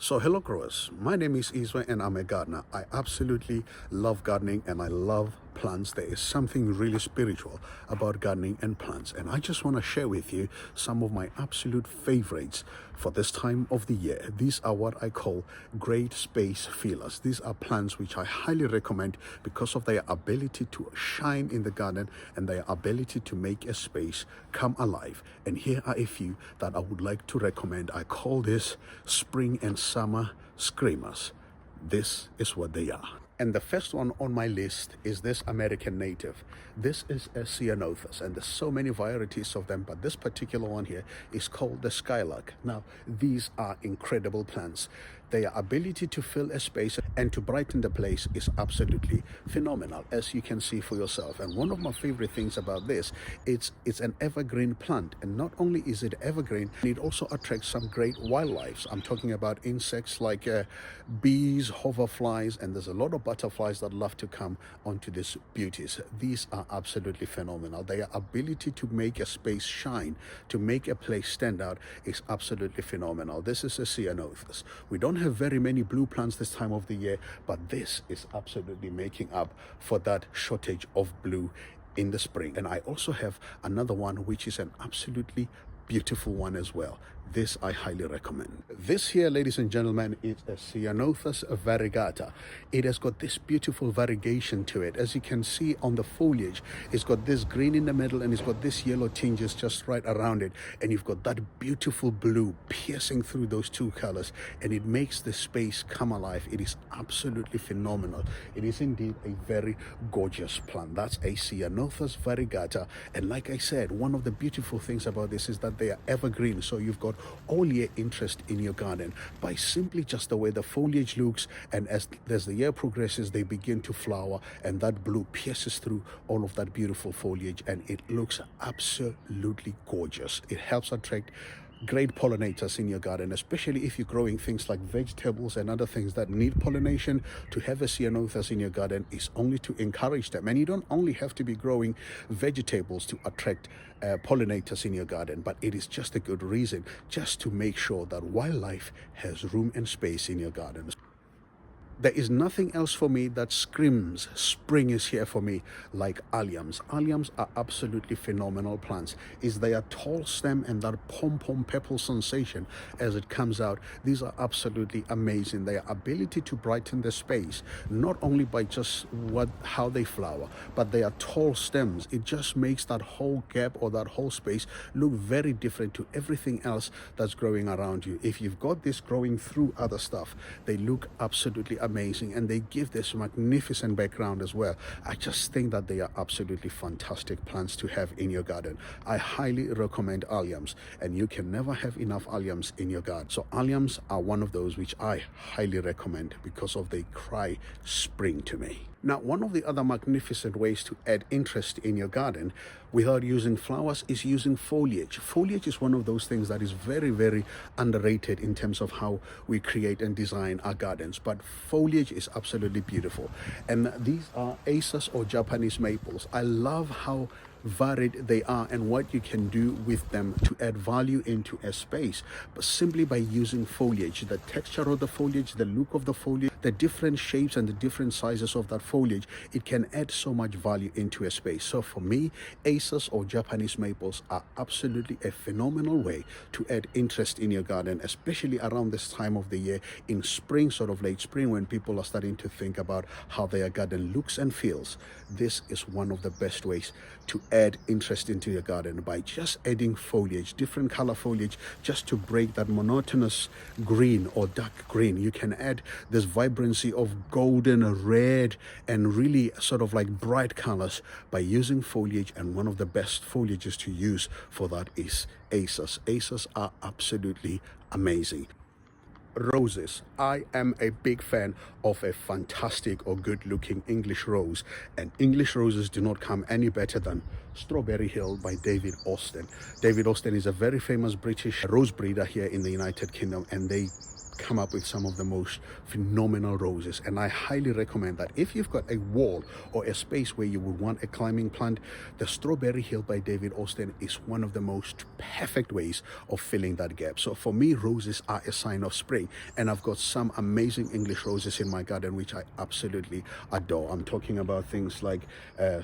So hello growers, my name is Iswa and I'm a gardener. I absolutely love gardening and I love plants. There is something really spiritual about gardening and plants, and I just want to share with you some of my absolute favorites for this time of the year. These are what I call great space fillers. These are plants which I highly recommend because of their ability to shine in the garden and their ability to make a space come alive. And here are a few that I would like to recommend. I call this spring and summer screamers. This is what they are. And the first one on my list is this American native. This is a Ceanothus, and there's so many varieties of them, but this particular one here is called the Skylark. Now, these are incredible plants. Their ability to fill a space and to brighten the place is absolutely phenomenal, as you can see for yourself. And one of my favorite things about this, it's an evergreen plant, and not only is it evergreen, it also attracts some great wildlife. I'm talking about insects like bees, hoverflies, and there's a lot of butterflies that love to come onto these beauties. These are absolutely phenomenal. Their ability to make a space shine, to make a place stand out, is absolutely phenomenal. This is a Ceanothus. We don't have very many blue plants this time of the year, but this is absolutely making up for that shortage of blue in the spring. And I also have another one which is an absolutely beautiful one as well. This I highly recommend. This here, ladies and gentlemen, is a Ceanothus variegata. It has got this beautiful variegation to it. As you can see on the foliage, it's got this green in the middle and it's got this yellow tinges just right around it, and you've got that beautiful blue piercing through those two colors, and it makes the space come alive. It is absolutely phenomenal. It is indeed a very gorgeous plant. That's a Ceanothus variegata, and like I said, one of the beautiful things about this is that they are evergreen, so you've got all year interest in your garden by simply just the way the foliage looks, and as the year progresses they begin to flower, and that blue pierces through all of that beautiful foliage, and it looks absolutely gorgeous. It helps attract great pollinators in your garden, especially if you're growing things like vegetables and other things that need pollination. To have a Ceanothus in your garden is only to encourage them, and you don't only have to be growing vegetables to attract pollinators in your garden, but it is just a good reason just to make sure that wildlife has room and space in your garden. There is nothing else for me that screams spring is here for me like alliums. Alliums are absolutely phenomenal plants. Is their tall stem and that pom-pom purple sensation as it comes out. These are absolutely amazing. Their ability to brighten the space, not only by just how they flower, but their tall stems. It just makes that whole gap or that whole space look very different to everything else that's growing around you. If you've got this growing through other stuff, they look absolutely amazing, and they give this magnificent background as well. I just think that they are absolutely fantastic plants to have in your garden. I highly recommend alliums, and you can never have enough alliums in your garden. So alliums are one of those which I highly recommend because of they cry spring to me. Now, one of the other magnificent ways to add interest in your garden without using flowers is using foliage. Foliage is one of those things that is very, very underrated in terms of how we create and design our gardens. But foliage is absolutely beautiful. And these are Asus or Japanese maples. I love how varied they are and what you can do with them to add value into a space, but simply by using foliage. The texture of the foliage, the look of the foliage, the different shapes and the different sizes of that foliage, it can add so much value into a space. So for me, Asus or Japanese maples are absolutely a phenomenal way to add interest in your garden, especially around this time of the year in spring, sort of late spring, when people are starting to think about how their garden looks and feels. This is one of the best ways to add interest into your garden, by just adding foliage, different color foliage, just to break that monotonous green or dark green. You can add this vibrancy of golden, red, and really sort of like bright colors by using foliage, and one of the best foliages to use for that is Asus. Asus are absolutely amazing. Roses. I am a big fan of a fantastic or good looking English rose, and English roses do not come any better than Strawberry Hill by David Austin. David Austin is a very famous British rose breeder here in the United Kingdom, and they come up with some of the most phenomenal roses, and I highly recommend that if you've got a wall or a space where you would want a climbing plant, the Strawberry Hill by David Austin is one of the most perfect ways of filling that gap. So for me, roses are a sign of spring, and I've got some amazing English roses in my garden which I absolutely adore. I'm talking about things like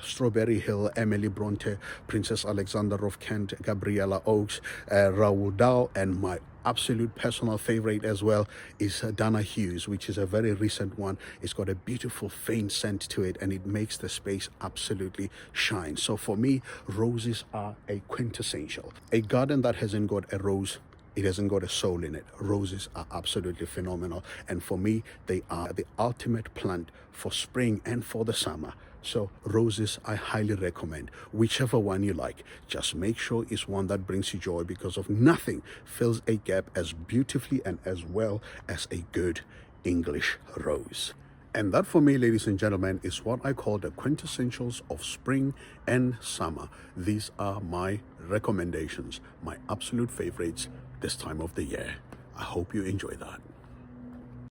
Strawberry Hill, Emily Bronte, Princess Alexander of Kent, Gabriella Oakes, Raoul Dahl, and my absolute personal favorite as well is Dana Hughes, which is a very recent one. It's got a beautiful faint scent to it, and it makes the space absolutely shine. So for me, roses are a quintessential. A garden that hasn't got a rose, it hasn't got a soul in it. Roses are absolutely phenomenal, and for me, they are the ultimate plant for spring and for the summer. So roses, I highly recommend whichever one you like. Just make sure it's one that brings you joy, because of nothing fills a gap as beautifully and as well as a good English rose. And that for me, ladies and gentlemen, is what I call the quintessentials of spring and summer. These are my recommendations, my absolute favorites this time of the year. I hope you enjoy that.